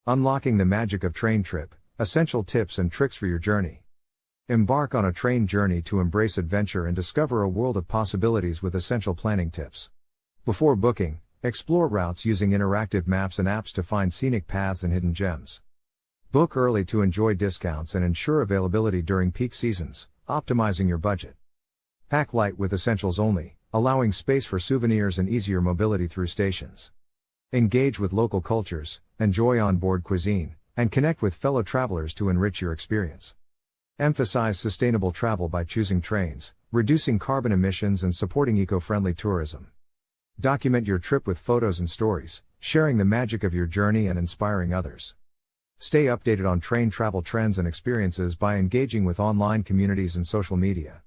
Unlocking the magic of train trip, essential tips and tricks for your journey. Embark on a train journey to embrace adventure and discover a world of possibilities with essential planning tips. Before booking, explore routes using interactive maps and apps to find scenic paths and hidden gems. Book early to enjoy discounts and ensure availability during peak seasons, optimizing your budget. Pack light with essentials only, allowing space for souvenirs and easier mobility through stations. Engage with local cultures, enjoy onboard cuisine, and connect with fellow travelers to enrich your experience. Emphasize sustainable travel by choosing trains, reducing carbon emissions and supporting eco-friendly tourism. Document your trip with photos and stories, sharing the magic of your journey and inspiring others. Stay updated on train travel trends and experiences by engaging with online communities and social media.